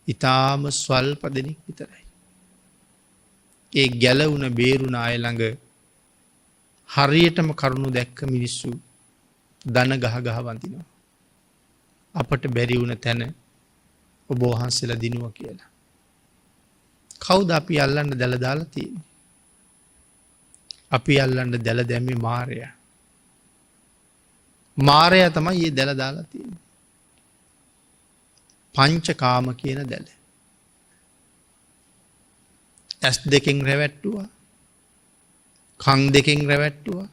ඊටාම ස්වල්ප දෙනෙක් විතරයි. ඒ ගැලවුණ බේරුණ අය ළඟ හරියටම කරුණු දැක්ක මිනිස්සු දන ගහ ගහ වඳිනවා. අපට බැරි වුණ තැන ඔබ වහන්සේලා දිනුවා කියලා. කවුද අපි අල්ලන්න දැල දාලා තියෙන්නේ? අපි අල්ලන්න දැල දැම්මේ මාරයා. මාරයා තමයි මේ දැල දාලා තියෙන්නේ. පංචකාම කියන දැල. ඇස් දෙකෙන් රැවැට්ටුවා. කන් දෙකෙන් රැවැට්ටුවා.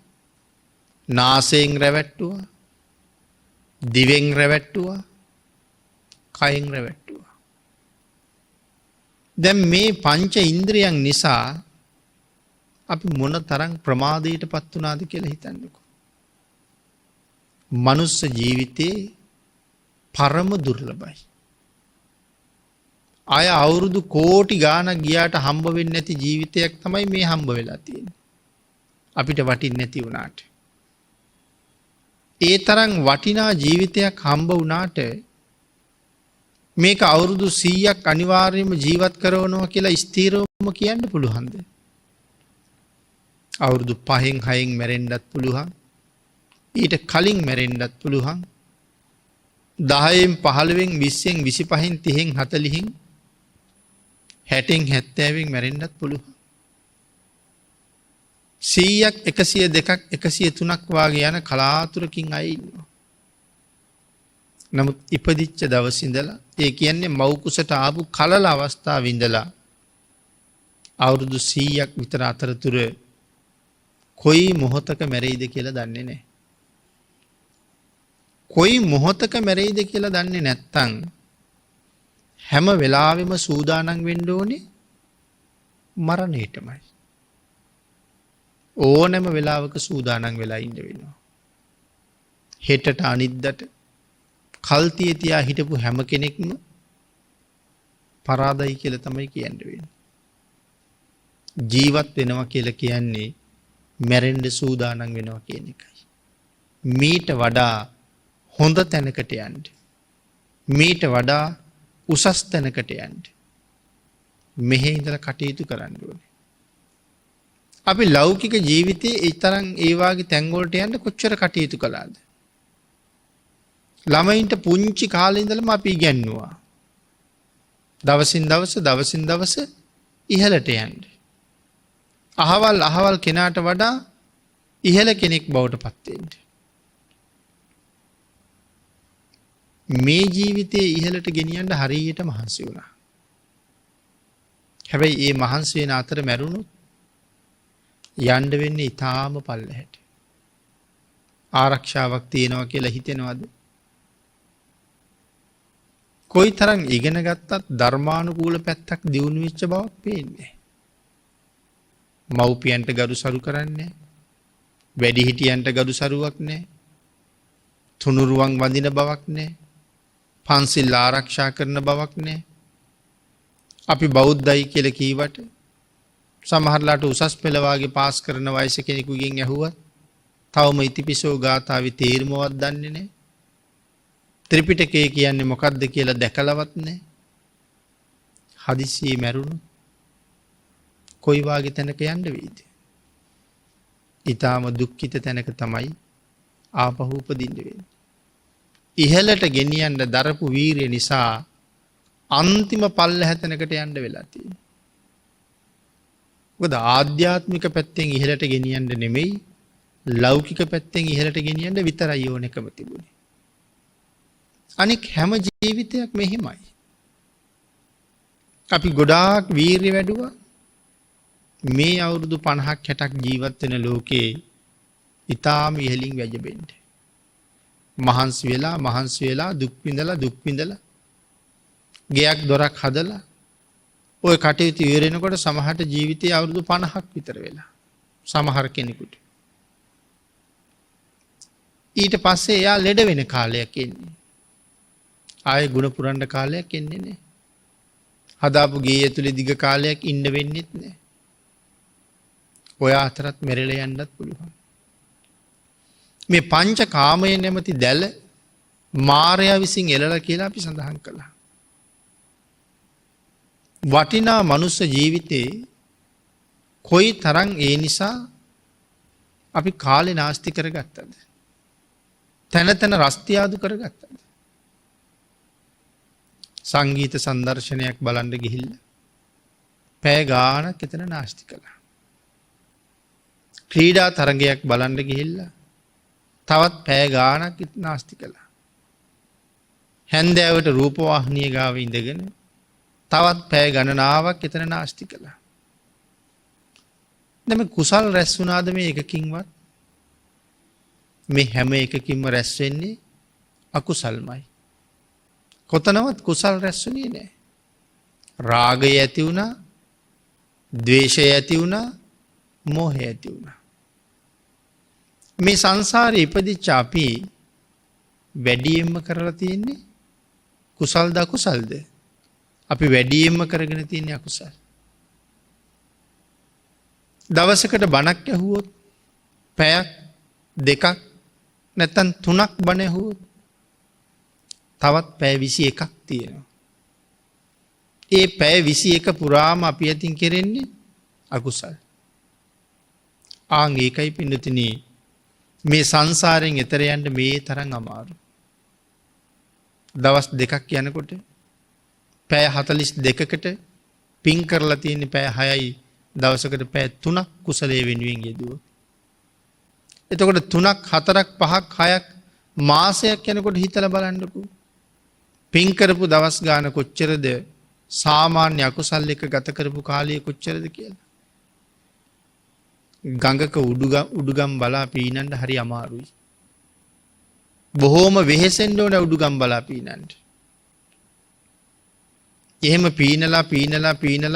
නාසයෙන් රැවැට්ටුවා. දිවෙන් රැවැට්ටුවා. කයෙන් රැවැට්ටුවා. දැන් මේ පංච ඉන්ද්‍රියන් නිසා අපි මොන තරම් ප්‍රමාදයට පත් වුණාද කියලා හිතන්නකෝ. මනුස්ස ජීවිතේ පරම දුර්ලභයි. අය අවුරුදු කෝටි ගාණක් ගියාට හම්බ වෙන්නේ නැති ජීවිතයක් තමයි මේ හම්බ වෙලා තියෙන්නේ. අපිට වටින්නේ නැති වුණාට. ඒ තරම් වටිනා ජීවිතයක් හම්බ වුණාට මේක අවුරුදු 100ක් අනිවාර්යයෙන්ම ජීවත් කරනවා කියලා ස්ථිරවම කියන්න පුළුවන්ද? අවුරුදු 5න් 6න් මැරෙන්නත් පුළුවන්. ඊට කලින් මැරෙන්නත් පුළුවන්. 10න් 15න් 20න් 25න් 30න් 40න් 60න් 70න් මැරෙන්නත් පුළුවන්. 100ක් 102ක් 103ක් වාගේ යන කලාතුරකින් අය ඉන්නවා. නමුත් ඉපදිච්ච දවස් ඉඳලා ඒ කියන්නේ මව් කුසට ආපු කලල අවස්ථාවේ ඉඳලා අවුරුදු 100ක් විතර අතරතුර කොයි මොහොතක මැරෙයිද කියලා දන්නේ නැහැ. කොයි මොහොතක මැරෙයිද කියලා දන්නේ නැත්තම් හැම වෙලාවෙම සූදානම් වෙන්න ඕනේ මරණයටමයි. ඕනෑම වෙලාවක සූදානම් වෙලා ඉන්න වෙනවා. හෙටට අනිද්දට කල්තිය තියා හිටපු හැම කෙනෙක්ම පරාදයි කියලා තමයි කියන්න වෙන්නේ. ජීවත් වෙනවා කියලා කියන්නේ මැරෙන්න සූදානම් වෙනවා කියන එකයි. මීට වඩා හොඳ තැනකට යන්න. මීට වඩා උසස් තැනකට යන්න. මෙහි ඉඳලා කටයුතු කරන්න ඕනේ. අපි ලෞකික ජීවිතේ ඒ තරම් ඒ වාගේ තැන් වලට යන්න කොච්චර කටයුතු කළාද? ළමයින්ට පුංචි කාලේ ඉඳලම අපි ඉගෙනුවා. දවසින් දවස ඉහළට යන්න. අහවල් කෙනාට වඩා ඉහළ කෙනෙක් බවට පත් වෙන්න. මේ ජීවිතේ ඉහළට ගෙනියන්න හරියට මහන්සි වුණා. හැබැයි මේ මහන්සි වෙන අතර මැරුණොත් යන්න වෙන්නේ ඊටාම පල්ලෙහාට. ආරක්ෂාවක් තියෙනවා කියලා හිතෙනවද? කොයිතරම් ඉගෙන ගත්තත් ධර්මානුකූල පැත්තක් දියුණු වෙච්ච බවක් පේන්නේ. මව්පියන්ට ගරුසරු කරන්නේ, වැඩිහිටියන්ට ගරුසරුවක් නැහැ. තුනුරුවන් වඳින බවක් නැහැ. පන්සිල් ආරක්ෂා කරන බවක් නැහැ. අපි බෞද්ධයි කියලා කීවට සමහරලාට උසස් පෙළ වාගේ පාස් කරන වයස කෙනෙකුගෙන් ඇහුවත් තවම ඉතිපිසෝ ගාථාවේ තේරුමවත් දන්නේ නැහැ. ත්‍රිපිටකය කියන්නේ මොකක්ද කියලා දැකලවත් නැහැ. හදිසියේ මැරුණොත් කොයි වාගේ තැනක යන්න වෙයිද? ඊටාම දුක්ඛිත තැනක තමයි ආපහු උපදින්න වෙන්නේ. ඉහළට ගෙනියන්න දරපු වීරිය නිසා අන්තිම පල්ලෙහ තැනකට යන්න වෙලා තියෙනවා. මොකද ආධ්‍යාත්මික පැත්තෙන් ඉහළට ගෙනියන්න නෙමෙයි ලෞකික පැත්තෙන් ඉහළට ගෙනියන්න විතරයි ඕනෙකම තිබුණේ. අනික හැම ජීවිතයක් මෙහෙමයි. අපි ගොඩාක් වීරිය වැඩුවා. මේ අවුරුදු 50ක් 60ක් ජීවත් වෙන ලෝකේ ඊටාම ඉහළින් වැජබෙන්න. මහන්සි වෙලා දුක් විඳලා ගෙයක් දොරක් හදලා ඔය කටයුතු ඉවරෙනකොට සමහරට ජීවිතයේ අවුරුදු 50ක් විතර වෙලා. සමහර කෙනෙකුට. ඊට පස්සේ එයා ලෙඩ වෙන කාලයක් එන්නේ. ආයේ ගුණ පුරන්න කාලයක් එන්නේ නැහැ. හදාපු ගේ ඇතුලේ දිග කාලයක් ඉන්න වෙන්නේත් නැහැ. ඔය අතරත් මෙරළ යන්නත් පුළුවන්. මේ පංච කාමයේ නැමැති දැල මාරයා විසින් එළලා කියලා අපි සඳහන් කළා. වටිනා මනුස්ස ජීවිතේ කොයි තරම් ඒ නිසා අපි කාලේ නාස්ති කරගත්තද? තැන තැන රස්තියාදු කරගත්තද? සංගීත සංදර්ශනයක් බලන්න ගිහිල්ලා පැය ගාණක් එතන නාස්ති කළා. ක්‍රීඩා තරගයක් බලන්න ගිහිල්ලා තවත් පැය ගාණක් නාස්ති කළා. හැන්දෑවට රූපවාහිනිය ගාව ඉඳගෙන තවත් පැය ගණනාවක් එතන නාස්ති කළා. දැන් මේ කුසල් රැස් වුණාද මේ එකකින්වත්? මේ හැම එකකින්ම රැස් වෙන්නේ අකුසල්මයි. කොතනවත් කුසල් රැස් වුණේ නැහැ. රාගය ඇති වුණා, ද්වේෂය ඇති වුණා, මෝහය ඇති වුණා. මේ සංසාරේ ඉපදිච්ච අපි වැඩියෙන්ම කරලා තියෙන්නේ කුසල්ද අකුසල්ද? අපි වැඩියෙන්ම කරගෙන තියෙන්නේ අකුසල්. දවසකට බණක් ඇහුවොත් පැයක් දෙකක් නැත්තම් 3ක් බණ ඇහුවොත් තවත් පැය 21ක් තියෙනවා. ඒ පැය 21 පුරාම අපි අතින් කෙරෙන්නේ අකුසල්. ඒකයි පින්නතිනි මේ සංසාරයෙන් එතර යන්න මේ තරම් අමාරු. දවස් දෙකක් යනකොට පැය 42කට පින් කරලා තියෙන්නේ පැය 6යි, දවසකට පැය 3ක් කුසලයේ වෙනුවෙන් යෙදුවොත්. එතකොට 3ක් 4ක් 5ක් 6ක් මාසයක් යනකොට හිතලා බලන්නකෝ. පින් කරපු දවස් ගාන කොච්චරද? සාමාන්‍ය අකුසල් එක ගත කරපු කාලය කොච්චරද කියලා. ගඟක උඩුගම් බලා පීනන්න හරි අමාරුයි. බොහෝම වෙහෙසෙන්න ඕන උඩුගම් බලා පීනන්න. එහෙම පීනලා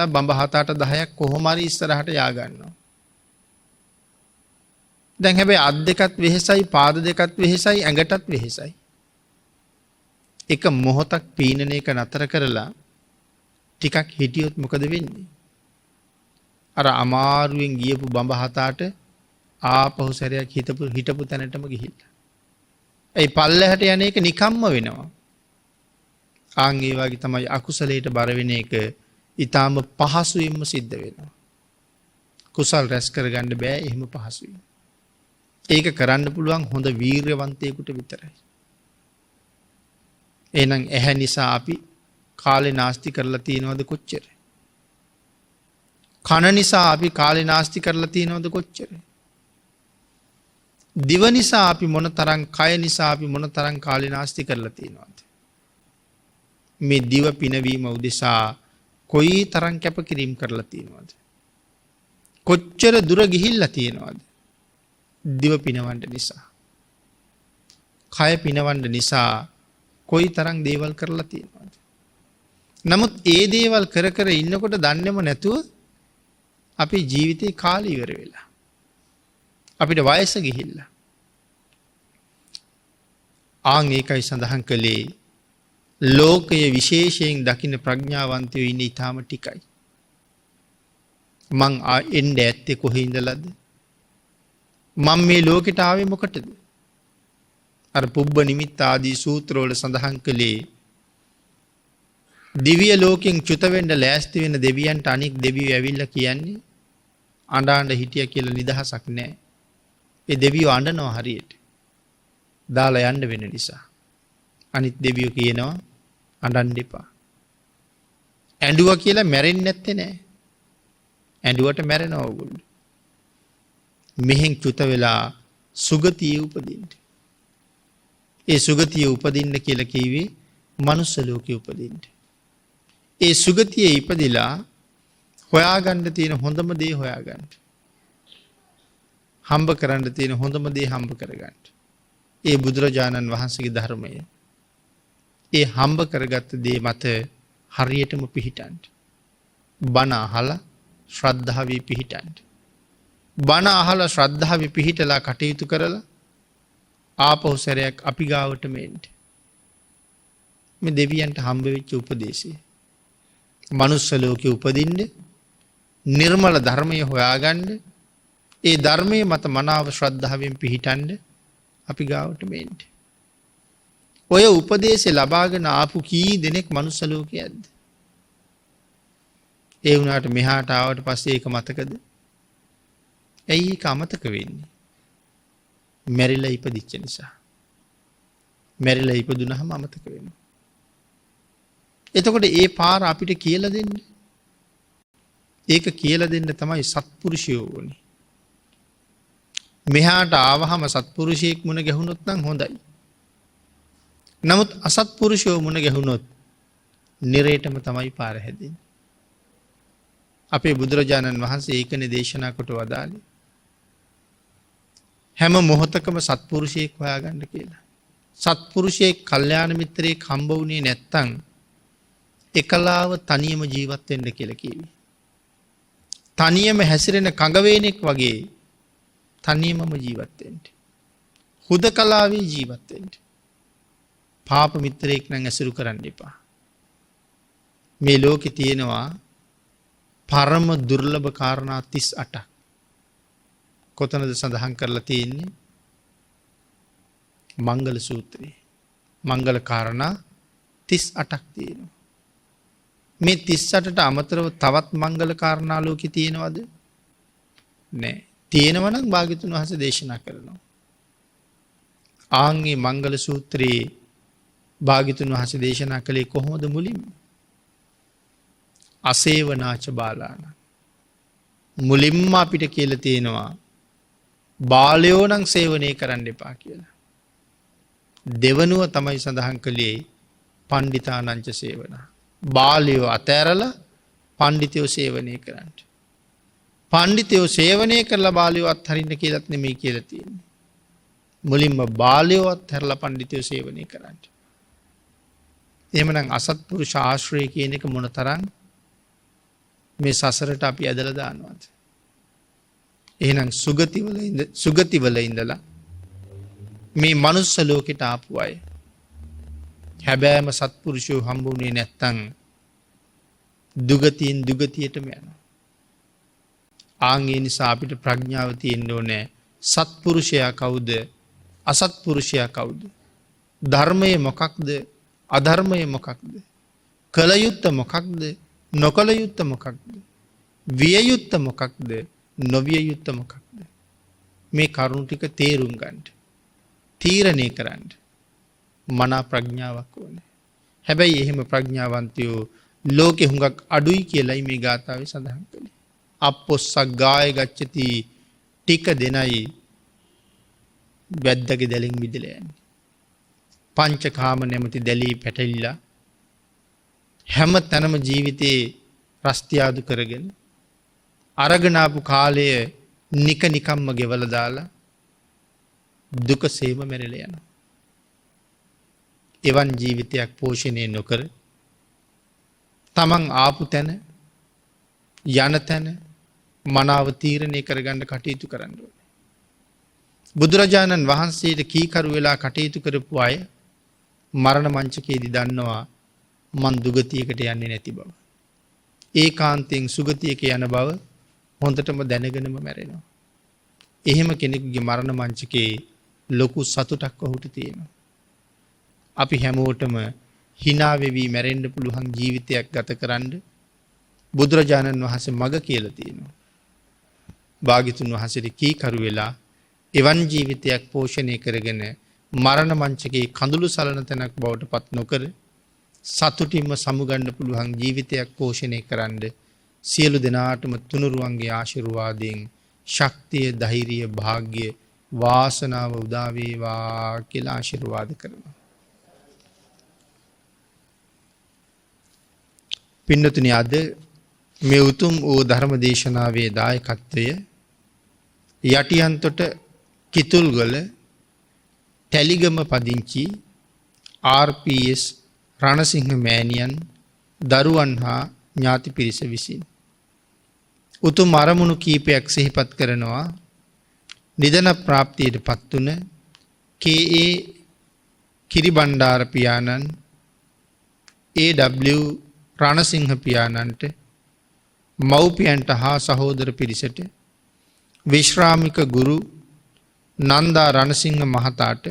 බඹ 7-8 10ක් කොහොම හරි ඉස්සරහට යා ගන්නවා. දැන් හැබැයි අත් දෙකත් වෙහෙසයි, පාද දෙකත් වෙහෙසයි, ඇඟටත් වෙහෙසයි. එක මොහොතක් පීනන එක නතර කරලා ටිකක් හිටියොත් මොකද වෙන්නේ? අර අමාරුවෙන් ගියපු බඹ 7-8 ආපහු සැරයක් හිටපු තැනටම ගිහිල්ලා. ඒ පල්ලෙහාට යන එක නිකම්ම වෙනවා. ඒ වගේ තමයි අකුසලයට බර වෙන එක ඊටාම පහසුවෙන්ම සිද්ධ වෙනවා. කුසල් රැස් කරගන්න බෑ එහෙම පහසුවෙන්. ඒක කරන්න පුළුවන් හොඳ වීරවන්තයෙකුට විතරයි. එහෙනම් ඇහැ නිසා අපි කාලේ නාස්ති කරලා තියෙනවද කොච්චර? කන නිසා අපි කාලේ නාස්ති කරලා තියෙනවද කොච්චර? දිව නිසා අපි මොනතරම්, කය නිසා අපි මොනතරම් කාලේ නාස්ති කරලා තියෙනවද? මේ දිව පිනවීම උදෙසා කොයි තරම් කැපකිරීම කරලා තියෙනවද? කොච්චර දුර ගිහිල්ලා තියෙනවද? දිව පිනවන්න නිසා. කය පිනවන්න නිසා කොයි තරම් දේවල් කරලා තියෙනවද? නමුත් ඒ දේවල් කර කර ඉන්නකොට දන්නේම නැතුව අපේ ජීවිතේ කාලය ඉවර වෙලා. අපිට වයස ගිහිල්ලා. ඒකයි සඳහන් කළේ ලෝකයේ විශේෂයෙන් දකින්න ප්‍රඥාවන්තයෝ ඉන්නේ ඊටාම ටිකයි. මං එන්නේ ඇත්තේ කොහේ ඉඳලාද? මම මේ ලෝකෙට ආවේ මොකටද? අර පුබ්බ නිමිත්ත ආදී සූත්‍රවල සඳහන් කළේ දිව්‍ය ලෝකෙන් චුත වෙන්න ලෑස්ති වෙන දෙවියන්ට අනික් දෙවියෝ ඇවිල්ලා කියන්නේ අඬාඬ හිටිය කියලා නිදහසක් නැහැ. ඒ දෙවියෝ අඬනවා හරියට. දාලා යන්න වෙන නිසා. අනිත් දෙවියෝ කියනවා අඬන්න එපා. ඇඬුවා කියලා මැරෙන්නේ නැත්තේ නෑ. ඇඬුවට මැරෙනවා ඕගොල්ලෝ. මෙහෙන් චුත වෙලා සුගතියේ උපදින්න. ඒ සුගතියේ උපදින්න කියලා කිව්වේ මනුස්ස ලෝකේ උපදින්න. ඒ සුගතියේ ඉපදිලා හොයාගන්න තියෙන හොඳම දේ හොයාගන්න. හම්බ කරන්න තියෙන හොඳම දේ හම්බ කරගන්න. ඒ බුදුරජාණන් වහන්සේගේ ධර්මය. ඒ හම්බ කරගත්ත දේ මත හරියටම පිහිටන්න. බණ අහලා ශ්‍රද්ධාවේ පිහිටන්න. බණ අහලා ශ්‍රද්ධාවේ පිහිටලා කටයුතු කරලා ආපහු සැරයක් අපි ගාවට මෙන්න. මේ දෙවියන්ට හම්බ වෙච්ච උපදේශය. මනුස්ස ලෝකේ උපදින්න නිර්මල ධර්මය හොයාගන්න, ඒ ධර්මයේ මත මනාව ශ්‍රද්ධාවෙන් පිහිටන්න අපි ගාවට මෙන්න. ඔය උපදේශය ලබාගෙන ආපු කී දෙනෙක් මනුස්ස ලෝකයේ ඇද්ද? ඒ වුණාට මෙහාට ආවට පස්සේ ඒක මතකද? ඇයි ඒක අමතක වෙන්නේ? මැරිලා ඉපදිච්ච නිසා. මැරිලා ඉපදුනහම අමතක වෙනවා. එතකොට ඒ පාර අපිට කියලා දෙන්න. ඒක කියලා දෙන්න තමයි සත්පුරුෂයෝ ඕනේ. මෙහාට ආවහම සත්පුරුෂයෙක් මුණ ගැහුනොත් නම් හොඳයි. නමුත් අසත්පුරුෂයෝ මුණ ගැහුනොත් නිරේටම තමයි පාර හැදෙන්නේ. අපේ බුදුරජාණන් වහන්සේ ඒකනේ දේශනා කොට වදාළේ. හැම මොහොතකම සත්පුරුෂයෙක් හොයාගන්න කියලා. සත්පුරුෂයෙක් කල්යාණ මිත්‍රයෙක් හම්බ වුණේ නැත්තම් එකලාව තනියම ජීවත් වෙන්න කියලා කිව්වේ. තනියම හැසිරෙන කඟවේනෙක් වගේ තනියමම ජීවත් වෙන්න. හුදකලාවේ ජීවත් වෙන්න. පාප මිත්‍රයෙක් නම් ඇසුරු කරන්න එපා. මේ ලෝකේ තියෙනවා පරම දුර්ලභ කාරණා 38ක්. කොතනද සඳහන් කරලා තියෙන්නේ? මංගල සූත්‍රයේ. මංගල කාරණා 38ක් තියෙනවා. මේ 38ට අමතරව තවත් මංගල කාරණා ලෝකේ තියෙනවද? නැහැ. තියෙනවා නම් භාග්‍යතුන් වහන්සේ දේශනා කරනවා. ආන්ගේ මංගල සූත්‍රයේ භාග්‍යතුන් වහන්සේ දේශනා කළේ කොහොමද මුලින්ම? අසේවනාච බාලාන. මුලින්ම අපිට කියලා තියෙනවා බාලයෝ නම් සේවනය කරන්න එපා කියලා. දෙවනුව තමයි සඳහන් කළේ පණ්ඩිතානංච සේවනා. බාලයෝ අතෑරලා පණ්ඩිතයෝ සේවනය කරන්න. පණ්ඩිතයෝ සේවනය කරලා බාලයෝ අත්හරින්න කියලාත් නෙමෙයි කියලා තියෙන්නේ. මුලින්ම බාලයෝ අත්හැරලා පණ්ඩිතයෝ සේවනය කරන්න. එහෙමනම් අසත්පුරුෂ ආශ්‍රය කියන එක මොනතරම් මේ සසරට අපි ඇදලා දානවද? එහෙනම් සුගතිවල ඉඳලා මේ මනුස්ස ලෝකෙට ආපු අය හැබෑම සත්පුරුෂයෝ හම්බුනේ නැත්තම් දුගතියෙන් දුගතියටම යනවා. ආන්ගේ නිසා අපිට ප්‍රඥාව තියෙන්න ඕනේ සත්පුරුෂයා කවුද? අසත්පුරුෂයා කවුද? ධර්මයේ මොකක්ද? අධර්මයේ මොකක්ද? කල යුත්තේ මොකක්ද? නොකල යුත්තේ මොකක්ද? විය යුත්තේ මොකක්ද? නොවිය යුත්තේ මොකක්ද? මේ කරුණු ටික තේරුම් ගන්න. තීරණය කරන්න. මනා ප්‍රඥාවක් ඕනේ. හැබැයි එහෙම ප්‍රඥාවන්තයෝ ලෝකෙ හුඟක් අඩුයි කියලායි මේ ගාථාවේ සඳහන් කළේ. අපොස්සක් ගාය ගච්ඡති ටික දෙනයි වැද්දගේ දැලින් මිදලා යන්නේ. පංචකාම නැමැති දැලී පැටලිලා හැම තැනම ජීවිතේ රස්තියාදු කරගෙන අරගෙන ආපු කාලය නිකම්ම ගෙවලා දාලා දුකසේම මැරිලා යනවා. එවන් ජීවිතයක් පෝෂණය නොකර තමන් ආපු තැන යන තැන මනාව තීරණය කරගන්න කටයුතු කරන්න ඕනේ. බුදුරජාණන් වහන්සේට කීකරු වෙලා කටයුතු කරපු අය මරණ මංචකයේදී දන්නවා මන් දුගතියකට යන්නේ නැති බව. ඒකාන්තයෙන් සුගතියක යන බව හොඳටම දැනගෙනම මැරෙනවා. එහෙම කෙනෙකුගේ මරණ මංචකයේ ලොකු සතුටක් ඔහුට තියෙනවා. අපි හැමෝටම hina වෙවි මැරෙන්න පුළුවන් ජීවිතයක් ගත කරන්න බුදුරජාණන් වහන්සේ මඟ කියලා තියෙනවා. භාග්‍යතුන් වහන්සේට කීකරු වෙලා එවන් ජීවිතයක් පෝෂණය කරගෙන මරණ මංචකයේ කඳුළු සලන තැනක් බවට පත් නොකර සතුටින්ම සමුගන්න පුළුවන් ජීවිතයක් පෝෂණය කරන්න සියලු දෙනාටම තුනුරුවන්ගේ ආශිර්වාදයෙන් ශක්තිය, ධෛර්යය, වාග්ය, වාසනාව උදා වේවා කියලා ආශිර්වාද කරනවා. පින්නතුනි, අද මේ උතුම් වූ ධර්ම දේශනාවේ දායකත්වය යටියන්තොට කිතුල්ගල තැලිගම පදිංචි RPS රණසිංහ මෑණියන් දරුවන් හා ඥාති පිරිස විසින් උතුම් අරමුණු කීපයක් සිහිපත් කරනවා. නිදන ප්‍රාප්තියට පත්වන KA කිරිබණ්ඩාර පියාණන්, AW රණසිංහ පියාණන්ට, මව්පියන්ට හා සහෝදර පිරිසට, විශ්‍රාමික ගුරු නන්දා රණසිංහ මහතාට,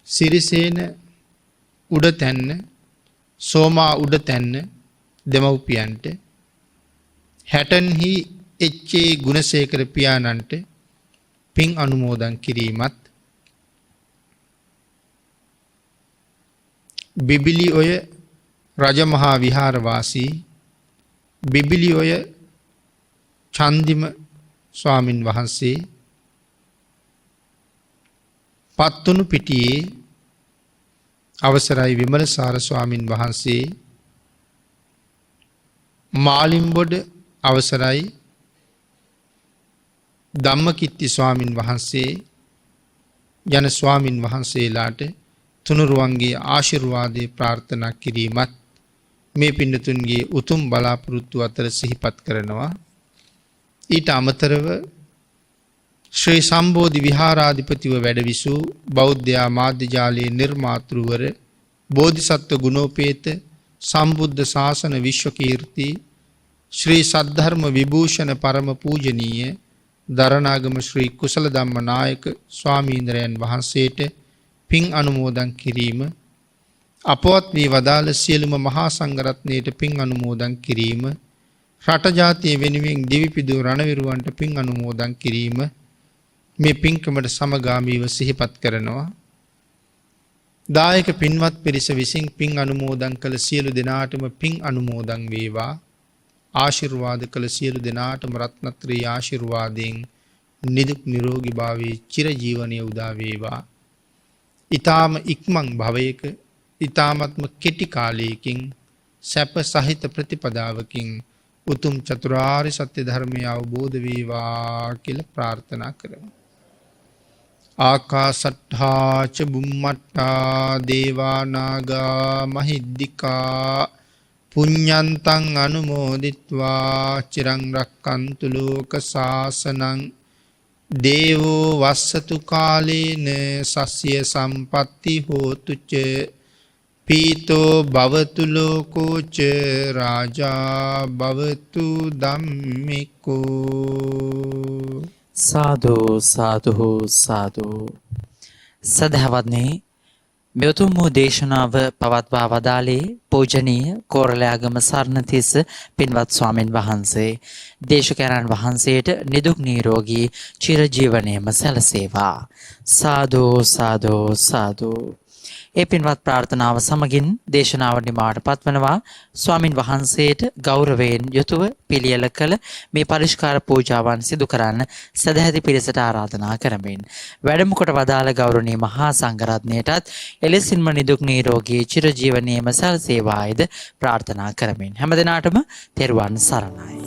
සිරිසේන උඩ තැන්න සෝමා උඩ තැන්න දෙමව්පියන්ට හැටන්හි එච්චේ ගුණසේකර පියාණන්ට පින් අනුමෝදන් කිරීමත් බිබිලි ඔය රජමහා විහාරවාසී බිබිලි ඔය චන්දිම ස්වාමින් වහන්සේ පත්තුණු පිටියේ අවසරයි විමලසාර ස්වාමින් වහන්සේ මාලිම්බොඩ අවසරයි ධම්මකිත්ති ස්වාමින් වහන්සේ යන ස්වාමින් වහන්සේලාට තුනුරුවන්ගේ ආශිර්වාදය ප්‍රාර්ථනා කිරීමත් මේ පින්නතුන්ගේ උතුම් බලාපොරොත්තු අතර සිහිපත් කරනවා. ඊට අමතරව ශ්‍රී සම්බෝධි විහාරාධිපතිව වැඩවිසූ බෞද්ධයා මාධ්‍යජාලයේ නිර්මාතෘවර බෝධිසත්ව ගුණෝපේත සම්බුද්ධ ශාසන විශ්වකීර්ති ශ්‍රී සද්ධර්ම විභූෂණ පරම පූජනීය දරණාගම ශ්‍රී කුසල ධම්ම නායක ස්වාමීන්ද්‍රයන් වහන්සේට පින් අනුමෝදන් කිරීම අපවත් වී වදාළ සියලුම මහා සංඝරත්නයට පින් අනුමෝදන් කිරීම රට ජාතිය වෙනුවෙන් දිවිපිදු රණවිරුවන්ට පින් අනුමෝදන් කිරීම මේ පින්කමට සමගාමීව සිහිපත් කරනවා. දායක පින්වත් පිරිස විසින් පින් අනුමෝදන් කළ සියලු දෙනාටම පින් අනුමෝදන් වේවා. ආශිර්වාද කළ සියලු දෙනාටම රත්නත්‍රී ආශිර්වාදයෙන් නිදුක් නිරෝගී භාවයේ චිරජීවනයේ උදා වේවා. ඊ타ම ඉක්මන් භවයක ඊ타මත්ම කෙටි කාලයකින් සැප සහිත ප්‍රතිපදාවකින් උතුම් චතුරාර්ය සත්‍ය ධර්මය අවබෝධ වේවා කියලා ප්‍රාර්ථනා කරමු. ආකාසට්ඨා ච බුම්මට්ඨා දේවා නාග මහිද්దికා පුඤ්ඤන්තං අනුමෝදිත්වා චිරං රක්칸තු ලෝක සාසනං දේවෝ වස්සතු කාලේන සස්ය සම්පatti හෝතු ච පීතෝ භවතු ලෝකෝ ච රාජා භවතු ධම්මිකෝ. සාදු සාදු සාදු. සදහවත්නි මේ උතුම් වූ දේශනාව පවත්වා වදාළේ පූජනීය කෝරළයාගම සරණතිස්ස පින්වත් ස්වාමින් වහන්සේ. දේශකයන්න් වහන්සේට නිදුක් නිරෝගී චිරජීවනයේම සැලසේවා. සාදු සාදු සාදු. ඒ පින්වත් ප්‍රාර්ථනාව සමගින් දේශනාව නිමාවට පත්වනවා. ස්වාමින් වහන්සේට ගෞරවයෙන් යුතුව පිළියෙල කළ මේ පරිස්කාර පූජාවන් සිදු කරන්න සදැහැති පිරිසට ආරාධනා කරමින් වැඩම කොට වදාළ ගෞරවනීය මහා සංඝරත්නයටත් එලෙසින්ම නිදුක් නිරෝගී චිරජීවනයේම සැලසේවායිද ප්‍රාර්ථනා කරමින් හැම දිනාටම තෙරුවන් සරණයි.